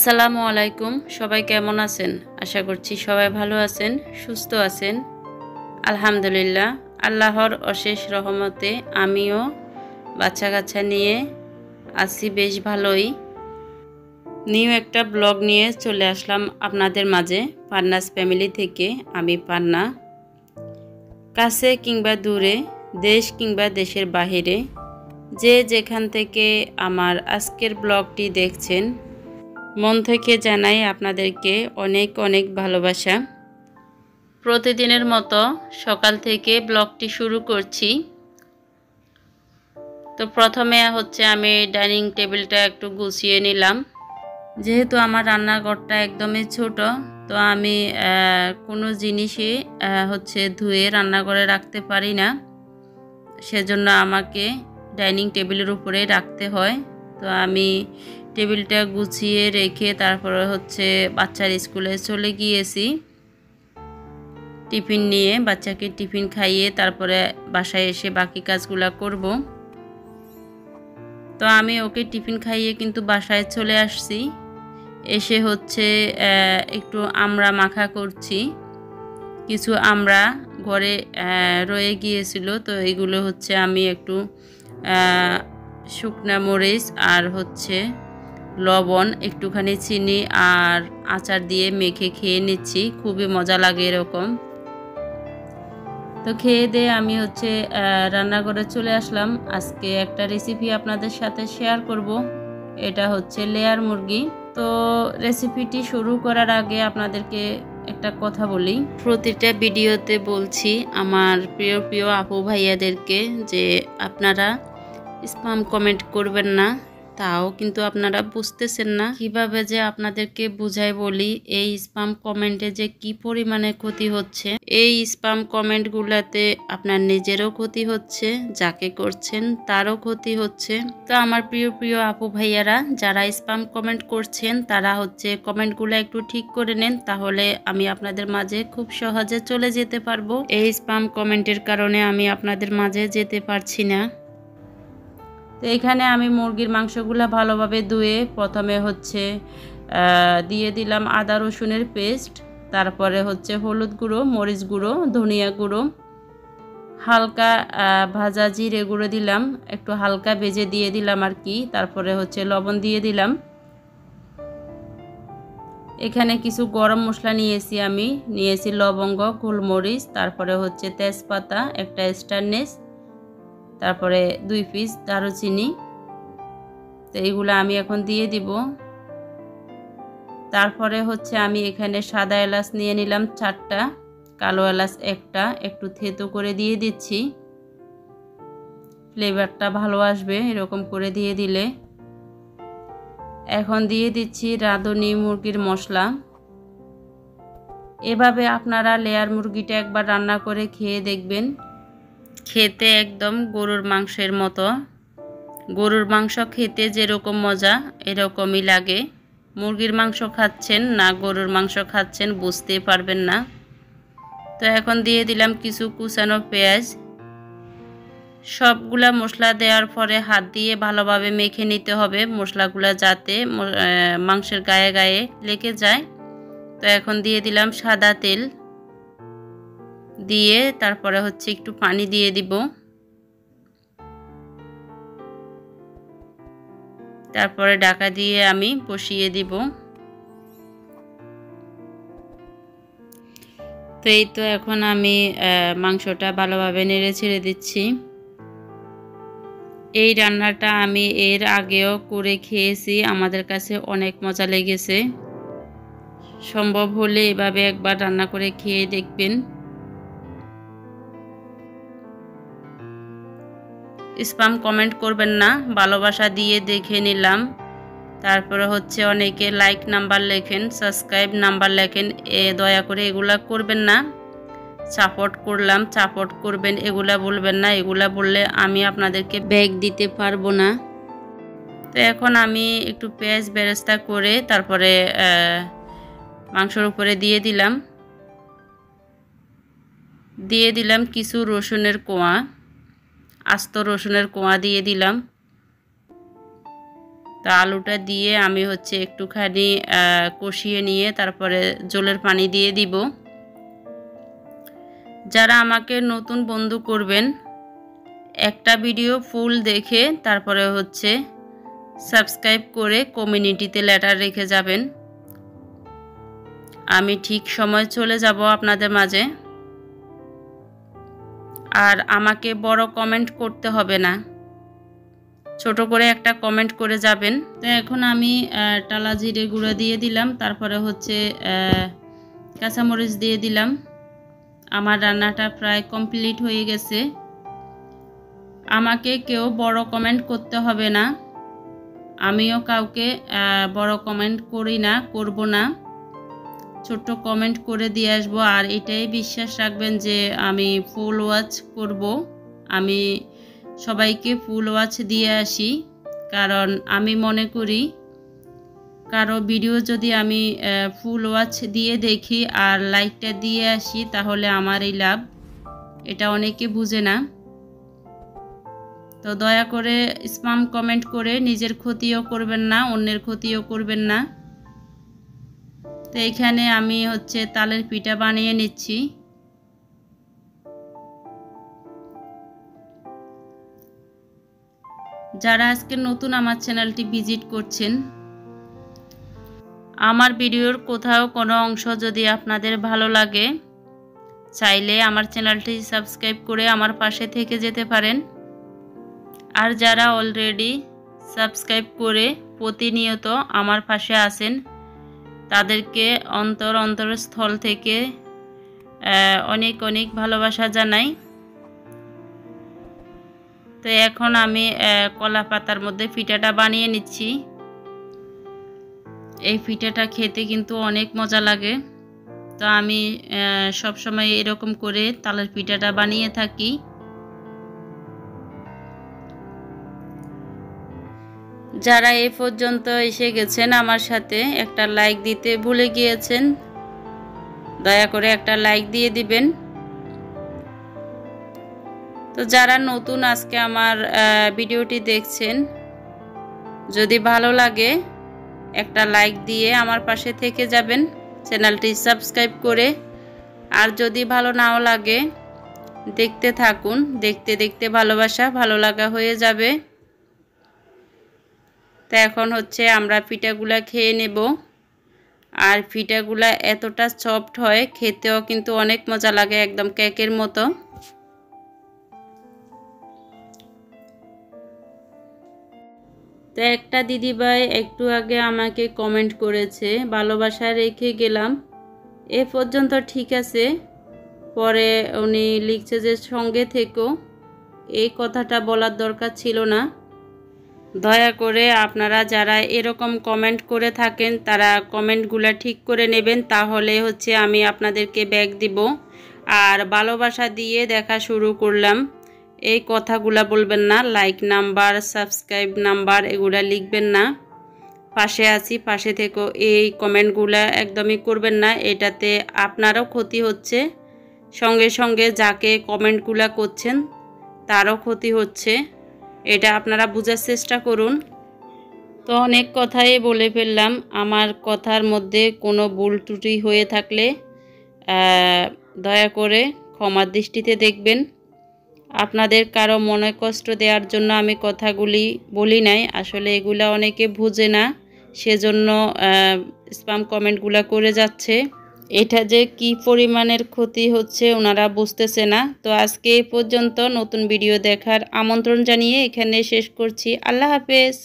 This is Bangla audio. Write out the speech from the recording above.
আসসালামু আলাইকুম। সবাই কেমন আছেন? আশা করছি সবাই ভালো আছেন, সুস্থ আছেন। আলহামদুলিল্লাহ, আল্লাহর অশেষ রহমতে আমিও বাচ্চা কাচ্চা নিয়ে আছি বেশ ভালোই। নিউ একটা ব্লগ নিয়ে চলে আসলাম আপনাদের মাঝে পান্নাস ফ্যামিলি থেকে। আমি পান্না। কাছে কিংবা দূরে, দেশ কিংবা দেশের বাহিরে, যে যেখান থেকে আমার আজকের ব্লগটি দেখছেন, মন থেকে জানাই আপনাদেরকে অনেক অনেক ভালোবাসা। প্রতিদিনের মতো সকাল থেকে ব্লগটি শুরু করছি। তো প্রথমে আমি ডাইনিং টেবিলটা একটু গুছিয়ে নিলাম। যেহেতু আমার রান্নাঘরটা একদমই ছোট, তো আমি কোনো জিনিসই ধুয়ে রান্নাঘরে রাখতে পারি না। সেজন্য আমাকে ডাইনিং টেবিলের উপরে রাখতে হয়। তো আমি টেবিলটা গুছিয়ে রেখে তারপরে বাচ্চার স্কুলে চলে গিয়েছি। টিফিন নিয়ে বাচ্চাকে টিফিন খাইয়ে তারপরে বাসায় এসে বাকি কাজগুলো করব। তো আমি ওকে টিফিন খাইয়ে কিন্তু বাসায় চলে আসছি। এসে একটু আমড়া মাখা করছি। কিছু আমড়া ঘরে রয়ে গিয়েছিল, তো এগুলো আমি একটু শুকনা মরিচ আর লবণ, একটুখানি চিনি আর আচার দিয়ে মেখে খেয়ে নিচ্ছি। খুবই মজা লাগে এরকম। তো খেয়ে দিয়ে আমি রান্নাঘরে চলে আসলাম। আজকে একটা রেসিপি আপনাদের সাথে শেয়ার করব। এটা লেয়ার মুরগি। তো রেসিপিটি শুরু করার আগে আপনাদেরকে একটা কথা বলি। প্রতিটা ভিডিওতে বলছি আমার প্রিয় প্রিয় আপু ভাইয়াদেরকে যে আপনারা স্প্যাম কমেন্ট করবেন না। তাও কিন্তু আপনারা বুঝতেছেন না কিভাবে যে আপনাদেরকে বুঝাই বলি। এই স্প্যাম কমেন্টে যে কি পরিমাণে ক্ষতি হচ্ছে। এই স্প্যাম কমেন্টগুলোতে আপনার নিজেরও ক্ষতি হচ্ছে, যাকে করছেন তারও ক্ষতি হচ্ছে। তো আমার প্রিয় প্রিয় আপু ভাইয়ারা যারা স্প্যাম কমেন্ট করছেন, তারা কমেন্টগুলো একটু ঠিক করে নেন, তাহলে আমি আপনাদের মাঝে খুব সহজে চলে যেতে পারবো। এই স্প্যাম কমেন্টের কারণে আমি আপনাদের মাঝে যেতে পারছি না। তো এখানে আমি মুরগির মাংসগুলো ভালোভাবে ধুয়ে প্রথমে দিয়ে দিলাম আদা রসুনের পেস্ট, তারপরে হলুদ গুঁড়ো, মরিচ গুঁড়ো, ধনিয়া গুঁড়ো, হালকা ভাজা জিরে গুঁড়ো দিলাম, একটু হালকা ভেজে দিয়ে দিলাম আর কি। তারপরে লবণ দিয়ে দিলাম। এখানে কিছু গরম মশলা নিয়েছি লবঙ্গ, গোলমরিচ, তারপরে তেজপাতা, একটা স্টারনেস, তারপরে 2 পিস দারুচিনি। তো এইগুলো আমি এখন দিয়ে দিব। তারপরে আমি এখানে সাদা এলাচ নিয়ে নিলাম 4টা, কালো এলাচ 1টা, একটু থেতো করে দিয়ে দিচ্ছি। ফ্লেভারটা ভালো আসবে এরকম করে দিয়ে দিলে। এখন দিয়ে দিচ্ছি রাঁধুনি মুরগির মশলা। এভাবে আপনারা লেয়ার মুরগিটা একবার রান্না করে খেয়ে দেখবেন। খেতে একদম গরুর মাংসের মতো। গরুর মাংস খেতে যেরকম মজা এরকমই লাগে। মুরগির মাংস খাচ্ছেন না গরুর মাংস খাচ্ছেন বুঝতে পারবেন না। তো এখন দিয়ে দিলাম কিছু কুচানো পেঁয়াজ। সবগুলা মশলা দেওয়ার পরে হাত দিয়ে ভালোভাবে মেখে নিতে হবে, মশলাগুলা যাতে মাংসের গায়ে গায়ে লেগে যায়। তো এখন দিয়ে দিলাম সাদা তেল, দিয়ে তারপরে একটু পানি দিয়ে দিব। তারপরে ঢাকা দিয়ে আমি বসিয়ে দিব। তো এই তো এখন আমি মাংসটা ভালোভাবে নেড়ে ছেড়ে দিচ্ছি। এই রান্নাটা আমি এর আগেও করে খেয়েছি, আমাদের কাছে অনেক মজা লেগেছে। সম্ভব হলে এভাবে একবার রান্না করে খেয়ে দেখবেন। স্প্যাম কমেন্ট করবেন না, ভালোবাসা দিয়ে দেখে নিলাম। তারপরে অনেকে লাইক নাম্বার লেখেন, সাবস্ক্রাইব নাম্বার লেখেন, দয়া করে এগুলা করবেন না। সাপোর্ট করলাম, সাপোর্ট করবেন এগুলা বলবেন না, এগুলা বললে আমি আপনাদেরকে ব্যাগ দিতে পারবো না। তো এখন আমি একটু পেঁয়াজ বেরেস্তা করে তারপরে মাংসের উপরে দিয়ে দিলাম কিছু রসুনের কোয়া, আস্ত রসুনের কোয়া দিয়ে দিলাম। তো আলুটা দিয়ে আমি হচ্ছে একটুখানি কষিয়ে নিয়ে তারপরে জলের পানি দিয়ে দিব। যারা আমাকে নতুন বন্ধু করবেন, একটা ভিডিও ফুল দেখে তারপরে হচ্ছে সাবস্ক্রাইব করে কমিউনিটিতে লেটার রেখে যাবেন। আমি ঠিক সময় চলে যাব আপনাদের মাঝে। আর আমাকে বড় কমেন্ট করতে হবে না, ছোট করে একটা কমেন্ট করে যাবেন। তো এখন আমি টালা জিরে গুঁড়া দিয়ে দিলাম, তারপরে হচ্ছে কাঁচামরিচ দিয়ে দিলাম। আমার রান্নাটা প্রায় কমপ্লিট হয়ে গেছে। আমাকে কেউ বড় কমেন্ট করতে হবে না, আমিও কাউকে বড় কমেন্ট করি না, করব না। ছোট্ট কমেন্ট করে দিয়ে আসবো। আর এটাই বিশ্বাস রাখবেন যে আমি ফুল ওয়াচ করব, আমি সবাইকে ফুল ওয়াচ দিয়ে আসি। কারণ আমি মনে করি কারো ভিডিও যদি আমি ফুল ওয়াচ দিয়ে দেখি আর লাইকটা দিয়ে আসি তাহলে আমারই লাভ, এটা অনেকে বুঝে না। তো দয়া করে স্প্যাম কমেন্ট করে নিজের ক্ষতিও করবেন না, অন্যের ক্ষতিও করবেন না। তো এইখানে আমি হচ্ছে তালের পিঠা বানিয়ে নিচ্ছি। যারা আজকে নতুন আমার চ্যানেলটি ভিজিট করছেন, আমার ভিডিওর কোথাও কোনো অংশ যদি আপনাদের ভালো লাগে, চাইলে আমার চ্যানেলটি সাবস্ক্রাইব করে আমার পাশে থেকে যেতে পারেন। আর যারা অলরেডি সাবস্ক্রাইব করে প্রতিনিয়ত আমার পাশে আছেন, তাদেরকে অন্তরস্থল থেকে অনেক অনেক ভালোবাসা জানাই। তো এখন আমি কলা পাতার মধ্যে পিঠাটা বানিয়ে নিচ্ছি। এই পিঠাটা খেতে কিন্তু অনেক মজা লাগে। তো আমি সব সময় এরকম করে তালের পিঠাটা বানিয়ে থাকি। যারা এই পর্যন্ত এসে গেছেন আমার সাথে, একটা লাইক দিতে ভুলে গিয়েছেন, দয়া করে একটা লাইক দিয়ে দিবেন। তো যারা নতুন আজকে আমার ভিডিওটি দেখছেন, যদি ভালো লাগে একটা লাইক দিয়ে আমার পাশে থেকে যাবেন, চ্যানেলটি সাবস্ক্রাইব করে। আর যদি ভালো নাও লাগে দেখতে থাকুন, দেখতে দেখতে ভালোবাসা ভালো লাগা হয়ে যাবে। তো এখন হচ্ছে আমরা পিঠাগুলা খেয়ে নেব। আর পিঠাগুলা এতটা সফট হয়, খেতেও কিন্তু অনেক মজা লাগে, একদম কেকের মতো। তো একটা দিদিভাই একটু আগে আমাকে কমেন্ট করেছে, ভালোবাসা রেখে গেলাম, এ পর্যন্ত ঠিক আছে। পরে উনি লিখছে যে সঙ্গে থেকো, এই কথাটা বলার দরকার ছিল না। দয়া করে আপনারা যারা এরকম কমেন্ট করে থাকেন তারা কমেন্টগুলো ঠিক করে নেবেন, তাহলে হচ্ছে আমি আপনাদেরকে ব্যাক দিব। আর ভালোবাসা দিয়ে দেখা শুরু করলাম, এই কথাগুলা বলবেন না। লাইক নাম্বার, সাবস্ক্রাইব নাম্বার এগুলা লিখবেন না। পাশে আছি, পাশে থেকে এই কমেন্টগুলা একদমই করবেন না, এটাতে আপনারও ক্ষতি হচ্ছে, সঙ্গে সঙ্গে যাকে কমেন্টগুলা করছেন তারও ক্ষতি হচ্ছে। এটা আপনারা বোঝার চেষ্টা করুন। তো অনেক কথাই বলে ফেললাম, আমার কথার মধ্যে কোনো ভুল ত্রুটি হয়ে থাকলে দয়া করে ক্ষমার দৃষ্টিতে দেখবেন। আপনাদের কারো মনে কষ্ট দেওয়ার জন্য আমি কথাগুলি বলি নাই, আসলে এগুলা অনেকে বুঝে না, সেজন্য স্প্যাম কমেন্টগুলো করে যাচ্ছে। এটা যে কি পরিমাণের ক্ষতি হচ্ছে ওনারা বুঝতেছে না। তো আজকে এই পর্যন্ত, নতুন ভিডিও দেখার আমন্ত্রণ জানিয়ে এখানে শেষ করছি। আল্লাহ হাফেজ।